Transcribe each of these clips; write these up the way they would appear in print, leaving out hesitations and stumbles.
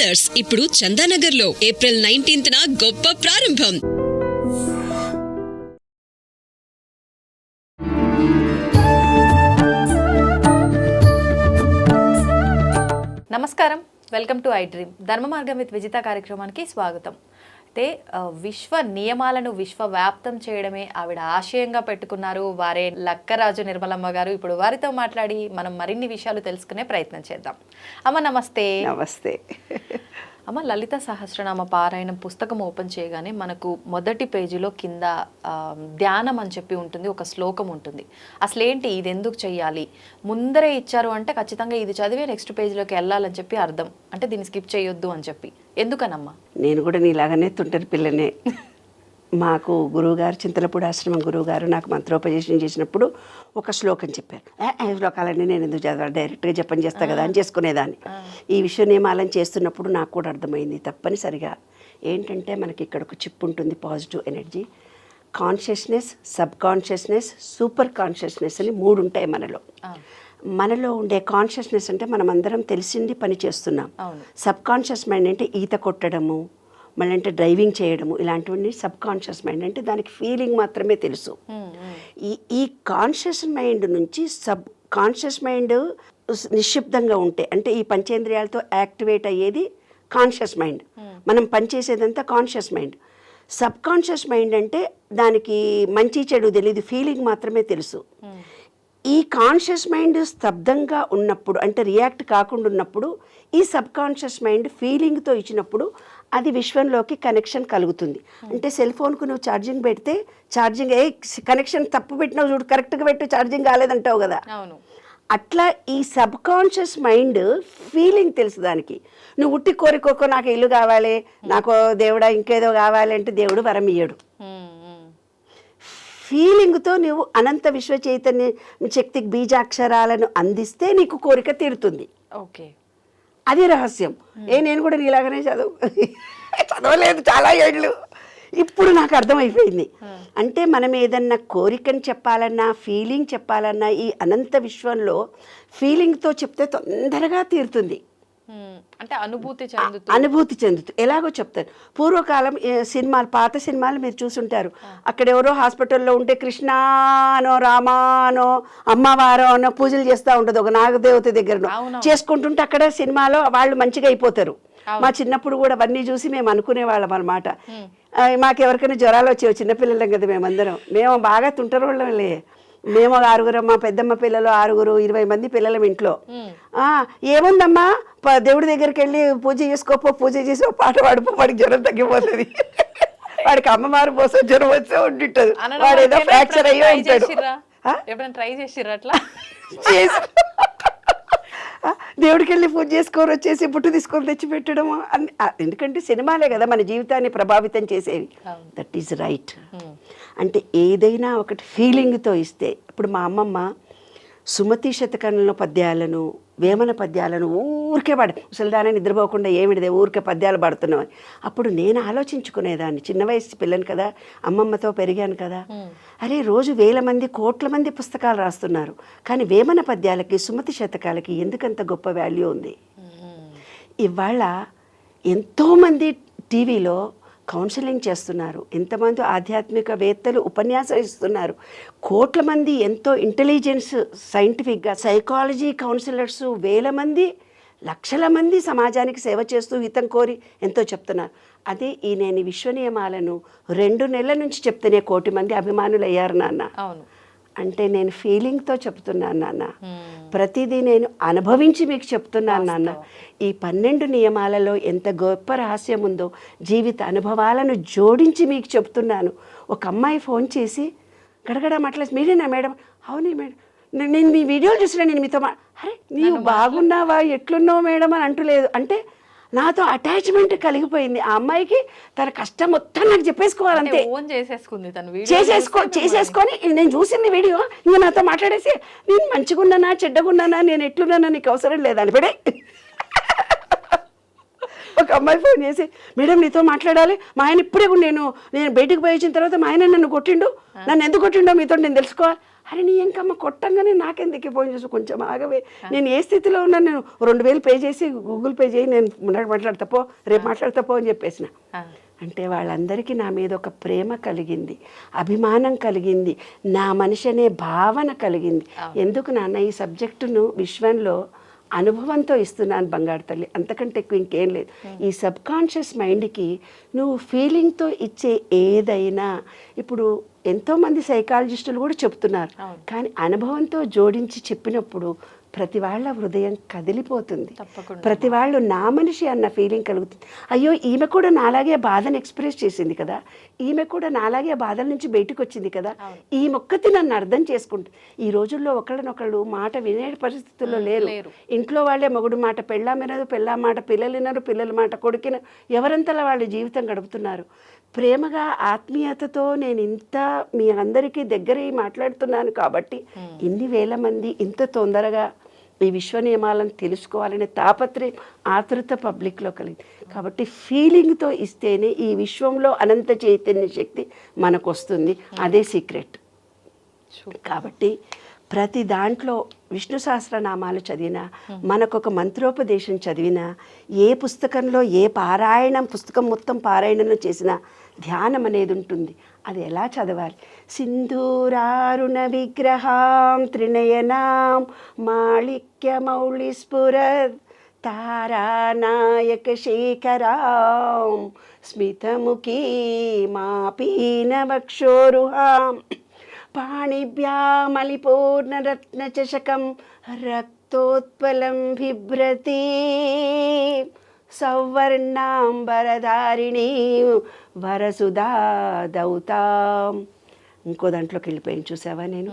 Jewellers ఇప్పుడు చందానగర్ లో April 19th గొప్ప ప్రారంభం. నమస్కారం, వెల్కమ్ టు ఐ డ్రీమ్. ధర్మ మార్గం విత్ విజిత కార్యక్రమానికి స్వాగతం. అయితే విశ్వ నియమాలను విశ్వవ్యాప్తం చేయడమే ఆవిడ ఆశయంగా పెట్టుకున్నారు వారే లక్కరాజు నిర్మలమ్మ గారు. ఇప్పుడు వారితో మాట్లాడి మనం మరిన్ని విషయాలు తెలుసుకునే ప్రయత్నం చేద్దాం. అమ్మ నమస్తే. నమస్తే అమ్మ, లలిత సహస్రనామ పారాయణం పుస్తకం ఓపెన్ చేయగానే మనకు మొదటి పేజీలో కింద ధ్యానం అని చెప్పి ఉంటుంది, ఒక శ్లోకం ఉంటుంది. అసలు ఏంటి ఇది, ఎందుకు చెయ్యాలి, ముందరే ఇచ్చారు అంటే ఖచ్చితంగా ఇది చదివి నెక్స్ట్ పేజీలోకి వెళ్ళాలని చెప్పి అర్థం, అంటే దీన్ని స్కిప్ చేయొద్దు అని చెప్పి. ఎందుకనమ్మా? నేను కూడా నీలాగానే తుంటరి పిల్లనే. మాకు గురువుగారు, చింతలపూడి ఆశ్రమం గురువుగారు నాకు మంత్రోపదేశం చేసినప్పుడు ఒక శ్లోకం చెప్పారు. శ్లోకాలన్నీ నేను ఎందుకు చదవాలి, డైరెక్ట్గా జపం చేస్తా కదా అని చేసుకునేదాన్ని. ఈ విశ్వ నియమాలను చేస్తున్నప్పుడు నాకు కూడా అర్థమైంది తప్పనిసరిగా ఏంటంటే మనకి ఇక్కడ ఒక చిప్ ఉంటుంది, positive energy, consciousness, sub consciousness, super consciousness అని 3 ఉంటాయి మనలో. మనలో ఉండే కాన్షియస్నెస్ అంటే మనం అందరం తెలిసింది పని చేస్తున్నాం. సబ్ కాన్షియస్ మైండ్ అంటే ఈత కొట్టడము, మళ్ళీ అంటే డ్రైవింగ్ చేయడము, ఇలాంటివన్నీ సబ్ కాన్షియస్ మైండ్ అంటే దానికి ఫీలింగ్ మాత్రమే తెలుసు. ఈ కాన్షియస్ మైండ్ నుంచి సబ్ కాన్షియస్ మైండ్ నిశ్శబ్దంగా ఉంటే అంటే ఈ పంచేంద్రియాలతో యాక్టివేట్ అయ్యేది కాన్షియస్ మైండ్. మనం పనిచేసేదంతా conscious mind. Subconscious mind అంటే దానికి మంచి చెడు తెలియదు, ఫీలింగ్ మాత్రమే తెలుసు. ఈ కాన్షియస్ మైండ్ స్తబ్దంగా ఉన్నప్పుడు అంటే రియాక్ట్ కాకుండా ఉన్నప్పుడు ఈ సబ్ కాన్షియస్ మైండ్ ఫీలింగ్తో ఇచ్చినప్పుడు అది విశ్వంలోకి కనెక్షన్ కలుగుతుంది. అంటే సెల్ ఫోన్కు నువ్వు ఛార్జింగ్ పెడితే ఛార్జింగ్ కనెక్షన్ తప్పు పెట్టినావు చూడు, కరెక్ట్గా పెట్టు ఛార్జింగ్ కాలేదంటావు కదా. అట్లా ఈ సబ్ కాన్షియస్ మైండ్ ఫీలింగ్ తెలుసు దానికి. నువ్వు ఉట్టి కోరికోకో నాకు ఇల్లు కావాలి, నాకు దేవుడా ఇంకేదో కావాలి అంటే దేవుడు వరం ఇయ్యడు. ఫీలింగ్తో నువ్వు అనంత విశ్వ చైతన్య శక్తికి బీజాక్షరాలను అందిస్తే నీకు కోరిక తీరుతుంది. ఓకే, అది రహస్యం. నేను కూడా నీలాగానే చదవలేదు చాలా ఏళ్ళు, ఇప్పుడు నాకు అర్థమైపోయింది. అంటే మనం ఏదన్నా కోరికను చెప్పాలన్నా, ఫీలింగ్ చెప్పాలన్నా ఈ అనంత విశ్వంలో ఫీలింగ్తో చెప్తే తొందరగా తీరుతుంది. అంటే అనుభూతి చెందుతూ ఎలాగో చెప్తారు. పూర్వకాలం సినిమాలు, పాత సినిమాలు మీరు చూసుంటారు. అక్కడెవరో హాస్పిటల్లో ఉంటే కృష్ణానో రామానో అమ్మవారో అనో పూజలు చేస్తూ ఉంటుంది ఒక నాగదేవత దగ్గర చేసుకుంటుంటే అక్కడ సినిమాలో వాళ్ళు మంచిగా అయిపోతారు. మా చిన్నప్పుడు కూడా అవన్నీ చూసి మేము అనుకునేవాళ్ళం అనమాట. మాకెవరికైనా జ్వరాలు వచ్చేవి, చిన్నపిల్లలం కదా మేమందరం, మేము బాగా తుంటరోళ్ళంలే. మేము 6 మా పెద్దమ్మ పిల్లలు 6, 20 మంది పిల్లలం ఇంట్లో. ఏముందమ్మా దేవుడి దగ్గరికి వెళ్ళి పూజ చేసుకోపో, పూజ చేసి ఒక పాట పాడిపో, వాడికి జ్వరం తగ్గిపోతుంది. వాడికి అమ్మవారు పోసో జ్వరం వచ్చే ఉంటుంటది, వాడు ఏదో ఫ్రాక్చర్ అయ్యో ఉంటాడు. ట్రై చేసిర్రు అట్లా దేవుడికి వెళ్ళి పూజ చేసుకొని వచ్చేసి పుట్టు తీసుకొని తెచ్చి పెట్టడం. ఎందుకంటే సినిమాలే కదా మన జీవితాన్ని ప్రభావితం చేసేవి. That is right. అంటే ఏదైనా ఒకటి ఫీలింగ్తో ఇస్తే, ఇప్పుడు మా అమ్మమ్మ సుమతి శతకంలో పద్యాలను, వేమన పద్యాలను ఊరికే ముసలిదాన్ని నిద్రపోకుండా ఏమిటిదే ఊరికే పద్యాలు పాడుతున్నామని. అప్పుడు నేను ఆలోచించుకునేదాన్ని, చిన్న వయసు పిల్లని కదా, అమ్మమ్మతో పెరిగాను కదా, అరే రోజు 1000 మంది 1,00,00,000 మంది పుస్తకాలు రాస్తున్నారు, కానీ వేమన పద్యాలకి సుమతి శతకాలకి ఎందుకంత గొప్ప వాల్యూ ఉంది. ఇవాళ ఎంతోమంది టీవీలో కౌన్సిలింగ్ చేస్తున్నారు, ఎంతమంది ఆధ్యాత్మికవేత్తలు ఉపన్యాసం ఇస్తున్నారు, 1,00,00,000 మంది ఎంతో ఇంటెలిజెన్స్ సైంటిఫిక్గా సైకాలజీ కౌన్సిలర్స్ 1000 మంది 1,00,000 మంది సమాజానికి సేవ చేస్తూ హితం కోరి ఎంతో చెప్తున్నారు. అదే నేను విశ్వ నియమాలను 2 నెలల నుంచి చెప్తేనే 1,00,00,000 మంది అభిమానులు అయ్యారు నాన్న. అంటే నేను ఫీలింగ్తో చెప్తున్నాను నాన్న, ప్రతిదీ నేను అనుభవించి మీకు చెప్తున్నాను నాన్న. ఈ 12 నియమాలలో ఎంత గొప్ప రహస్యం ఉందో జీవిత అనుభవాలను జోడించి మీకు చెప్తున్నాను. ఒక అమ్మాయి ఫోన్ చేసి గడగడ మాట్లాడి, మీరేనా మేడం? అవునే మేడం, నేను మీ వీడియోలు చూసినా, నేను మీతో అరే నీవు బాగున్నావా, ఎట్లున్నావు మేడం అని అంటలేదు. అంటే నాతో అటాచ్మెంట్ కలిగిపోయింది. ఆ అమ్మాయికి తన కష్టం మొత్తం నాకు చెప్పేసుకోవాలంతే, చేసేసుకొని నేను చూసింది వీడియో ఇంకా నాతో మాట్లాడేసి, నేను మంచిగున్నానా చెడ్డగున్నానా, నేను ఎట్లున్నానా నీకు అవసరం లేదని పడే. ఒక అమ్మాయి ఫోన్ చేసి, మేడం నీతో మాట్లాడాలి, మా ఆయన ఇప్పుడే నేను బయటకు పోయి వచ్చిన తర్వాత మా ఆయన నన్ను కొట్టిండు, నన్ను ఎందుకు కొట్టిండో మీతో నేను తెలుసుకోవాలి. అరే నీ ఇంకమ్మ కొట్టంగానే నాకెందుకు ఫోన్ చేసి కొంచెం ఆగవే, నేను ఏ స్థితిలో ఉన్నాను, నేను 2000 పే చేసి గూగుల్ పే చేయి, నేను మాట్లాడతాపో, రేపు మాట్లాడతాపో అని చెప్పేసిన. అంటే వాళ్ళందరికీ నా మీద ఒక ప్రేమ కలిగింది, అభిమానం కలిగింది, నా మనిషి అనే భావన కలిగింది. ఎందుకు నాన్న ఈ సబ్జెక్టును విశ్వంలో అనుభవంతో ఇస్తున్నాను బంగారు తల్లి, అంతకంటే ఎక్కువ ఇంకేం లేదు. ఈ సబ్ కాన్షియస్ మైండ్కి నువ్వు ఫీలింగ్తో ఇచ్చే ఏదైనా, ఇప్పుడు ఎంతోమంది సైకాలజిస్టులు కూడా చెప్తున్నారు, కానీ అనుభవంతో జోడించి చెప్పినప్పుడు ప్రతి వాళ్ళ హృదయం కదిలిపోతుంది, ప్రతి వాళ్ళు నా మనిషి అన్న ఫీలింగ్ కలుగుతుంది. అయ్యో ఈమె కూడా నాలాగే బాధను ఎక్స్ప్రెస్ చేసింది కదా, ఈమె కూడా నాలాగే బాధల నుంచి బయటకు వచ్చింది కదా, ఈ మొక్కతి నన్ను అర్థం చేసుకుంటుంది. ఈ రోజుల్లో ఒకళ్ళనొకళ్ళు మాట వినే పరిస్థితుల్లో లేరు. ఇంట్లో వాళ్ళే మొగుడు మాట పెళ్ళాం వినరు, పెళ్ళాం మాట పిల్లలు వినరు, పిల్లల మాట కొడుకిన, ఎవరంతలా వాళ్ళ జీవితం గడుపుతున్నారు. ప్రేమగా ఆత్మీయతతో నేను ఇంత మీ అందరికీ దగ్గర మాట్లాడుతున్నాను కాబట్టి ఇన్ని వేల మంది ఇంత తొందరగా ఈ విశ్వ నియమాలను తెలుసుకోవాలనే తాపత్రయం, ఆతృత పబ్లిక్లో కలిగింది. కాబట్టి ఫీలింగ్తో ఇస్తేనే ఈ విశ్వంలో అనంత చైతన్య శక్తి మనకు వస్తుంది, అదే సీక్రెట్. కాబట్టి ప్రతి దాంట్లో విష్ణు సహస్రనామాలు చదివినా, మనకొక మంత్రోపదేశం చదివినా, ఏ పుస్తకంలో ఏ పారాయణం పుస్తకం మొత్తం పారాయణంలో చేసినా ధ్యానం అనేది ఉంటుంది. అది ఎలా చదవాలి? సింధూరారుణ విగ్రహాం త్రినయనాం మాళిక్యమౌళి స్ఫురత్ తారానాయక శేఖరాం స్మితముఖీ మాపీనవక్షోరుహాం పాణిభ్యామలిపూర్ణరత్నచషకం రక్తోత్పలం బిభ్రతి సౌవర్ణాంబరధారిణీ వరసుధా దౌతాం. ఇంకో దాంట్లోకి వెళ్ళిపోయాను చూసావా నేను,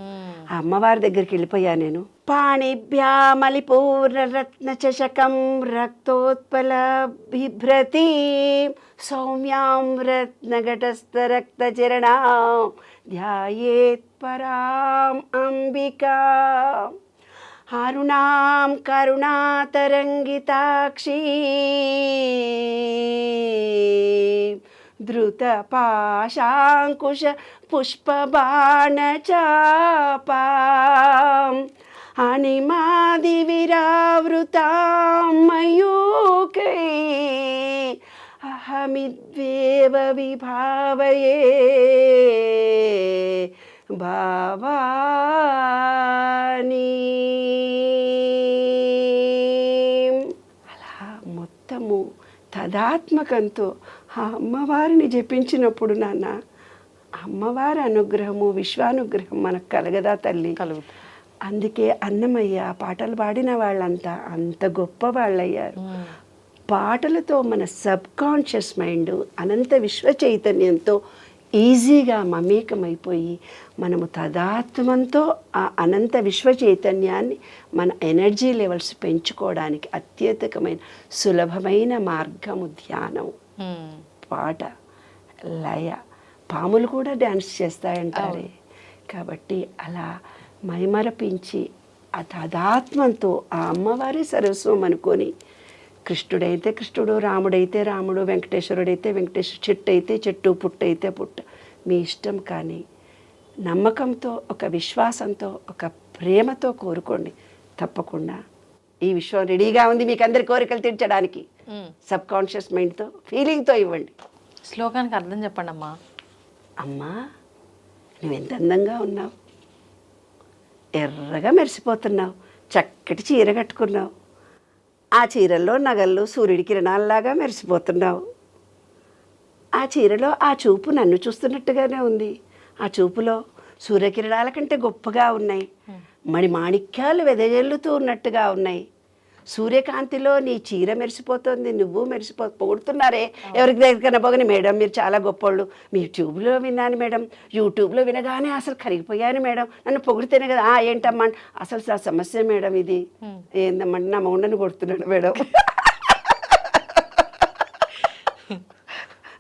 ఆ అమ్మవారి దగ్గరికి వెళ్ళిపోయా నేను. పాణిభ్యామలిపూర్ణరత్నచషకం రక్తోత్పల బిభ్రతి సౌమ్యాం రత్నఘటస్థరక్తచరణాం ధ్యాయేత్ పరాం అంబికా అరుణాం కరుణాతరంగితాక్షీ ధృతపాశాంకుశ పుష్పబాణచాపాం అణిమాదివిరావృతాం మయూకై అహమిద్వేవ విభావయే భావాని. అలా మొత్తము తదాత్మకంతో ఆ అమ్మవారిని జపించినప్పుడు నాన్న, అమ్మవారి అనుగ్రహము విశ్వానుగ్రహం మనకు కలగదా తల్లి? కలుగుతుంది. అందుకే అన్నమయ్య పాటలు పాడిన వాళ్ళంతా అంత గొప్ప వాళ్ళయ్యారు. పాటలతో మన సబ్ కాన్షియస్ మైండ్ అనంత విశ్వ చైతన్యంతో ఈజీగా మమేకమైపోయి మనము తదాత్మంతో ఆ అనంత విశ్వ చైతన్యాన్ని మన ఎనర్జీ లెవెల్స్ పెంచుకోవడానికి అత్యధికమైన సులభమైన మార్గము ధ్యానం, పాట, లయ. పాములు కూడా డ్యాన్స్ చేస్తాయంటారే. కాబట్టి అలా మైమరపించి ఆ తదాత్మంతో ఆ అమ్మవారి సర్వస్వం అనుకొని, కృష్ణుడైతే కృష్ణుడు, రాముడైతే రాముడు, వెంకటేశ్వరుడైతే వెంకటేశ్వర, చెట్టు అయితే చెట్టు, పుట్ట అయితే పుట్ట, మీ ఇష్టం. కానీ నమ్మకంతో, ఒక విశ్వాసంతో, ఒక ప్రేమతో కోరుకోండి. తప్పకుండా ఈ విశ్వం రెడీగా ఉంది మీకు అందరి కోరికలు తీర్చడానికి. సబ్ కాన్షియస్ మైండ్తో, ఫీలింగ్తో ఇవ్వండి. శ్లోకానికి అర్థం చెప్పండి అమ్మా. అమ్మా నువ్వెంత అందంగా ఉన్నావు, ఎర్రగా మెరిసిపోతున్నావు, చక్కటి చీర కట్టుకున్నావు, ఆ చీరల్లో నగల్లో సూర్యుడి కిరణాల్లాగా మెరిసిపోతున్నావు. ఆ చీరలో ఆ చూపు నన్ను చూస్తున్నట్టుగానే ఉంది, ఆ చూపులో సూర్యకిరణాల కంటే గొప్పగా ఉన్నాయి, మణి మాణిక్యాలు వెదజల్లుతూ ఉన్నట్టుగా ఉన్నాయి. సూర్యకాంతిలో నీ చీర మెరిసిపోతుంది, నువ్వు పొగుడుతున్నారే ఎవరికి దగ్గర పోగానే, మేడం మీరు చాలా గొప్పోళ్ళు, మీ ట్యూబ్లో విన్నాను మేడం, యూట్యూబ్లో వినగానే అసలు కరిగిపోయాను మేడం, నన్ను పొగిడితేనే కదా. ఏంటమ్మా అసలు ఆ సమస్య మేడం ఇది, ఏందమ్మంటే నా మౌండని కొడుతున్నాడు మేడం,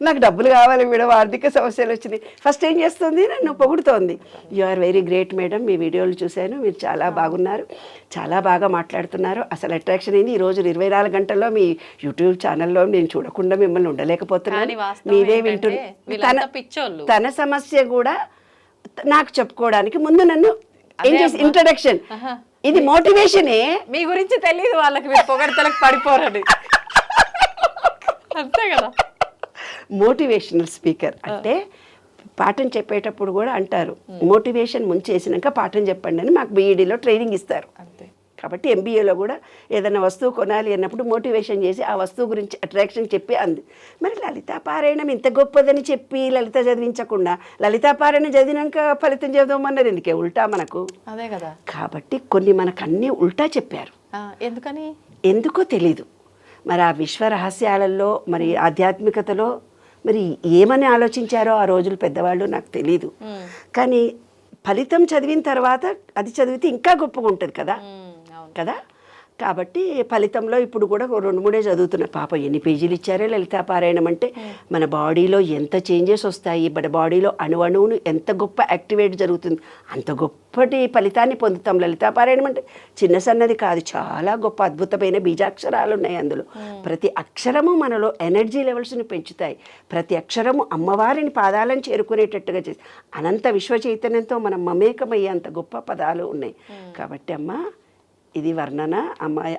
నాకు డబ్బులు కావాలి మేడం, ఆర్థిక సమస్యలు వచ్చినాయి. ఫస్ట్ ఏం చేస్తుంది, నన్ను పొగుడుతోంది. You are very great madam, మీ వీడియోలు చూశాను, మీరు చాలా బాగున్నారు, చాలా బాగా మాట్లాడుతున్నారు. అసలు అట్రాక్షన్ అయింది. ఈరోజు 24 గంటల్లో మీ యూట్యూబ్ ఛానల్లో నేను చూడకుండా మిమ్మల్ని ఉండలేకపోతున్నాను, మీవే వింటున్నా. తన సమస్య కూడా నాకు చెప్పుకోవడానికి ముందు నన్ను ఏం చేసి ఇంట్రడక్షన్, ఇది మోటివేషనే. మీ గురించి తెలియదు వాళ్ళకి, మీరు పొగడతలకు పడిపోరని. అంతే కదా. మోటివేషనల్ స్పీకర్ అంటే పాఠం చెప్పేటప్పుడు కూడా అంటారు, మోటివేషన్ ముంచేసినాక పాఠం చెప్పండి అని మాకు బీఈడీలో ట్రైనింగ్ ఇస్తారు. అంతే. కాబట్టి ఎంబీఏలో కూడా ఏదైనా వస్తువు కొనాలి అన్నప్పుడు మోటివేషన్ చేసి ఆ వస్తువు గురించి అట్రాక్షన్ చెప్పి అంది. మరి లలితా పారాయణం ఇంత గొప్పదని చెప్పి లలిత చదివించకుండా లలితా పారాయణం చదివినాక ఫలితం చదవమన్నారు ఎందుకే? ఉల్టా మనకు. అదే కదా. కాబట్టి కొన్ని మనకు అన్నీ ఉల్టా చెప్పారు. ఎందుకని? ఎందుకో తెలీదు. మరి ఆ విశ్వ రహస్యాలలో మరి ఆధ్యాత్మికతలో మరి ఏమని ఆలోచించారో ఆ రోజులు పెద్దవాళ్ళు నాకు తెలీదు. కానీ ఫలితం చదివిన తర్వాత అది చదివితే ఇంకా గొప్పగా ఉంటుంది కదా కదా. కాబట్టి ఫలితంలో ఇప్పుడు కూడా 2-3 చదువుతున్నా. పాప ఎన్ని పేజీలు ఇచ్చారే లలితా పారాయణం అంటే. మన బాడీలో ఎంత చేంజెస్ వస్తాయి, మన బాడీలో అణువును ఎంత గొప్ప యాక్టివేట్ జరుగుతుంది, అంత గొప్పటి ఫలితాన్ని పొందుతాం. లలితా పారాయణం అంటే చిన్న సన్నది కాదు, చాలా గొప్ప అద్భుతమైన బీజాక్షరాలు ఉన్నాయి అందులో. ప్రతి అక్షరము మనలో ఎనర్జీ లెవెల్స్ని పెంచుతాయి. ప్రతి అక్షరము అమ్మవారిని పాదాలను చేరుకునేటట్టుగా చేసి అనంత విశ్వ చైతన్యంతో మనం మమేకమయ్యేంత గొప్ప పదాలు ఉన్నాయి. కాబట్టి అమ్మ ఇది వర్ణన,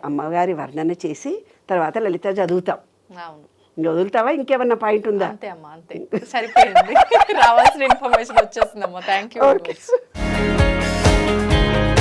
అమ్మగారి వర్ణన చేసి తర్వాత లలిత చదువుతాం. అవును. ఇంకా వదులుతావా? ఇంకేమన్నా పాయింట్ ఉందా? అంతే అమ్మా, అంతే సరిపోయింది. రావాల్సిన ఇన్ఫర్మేషన్ వచ్చేసిందమ్మా. Thank you.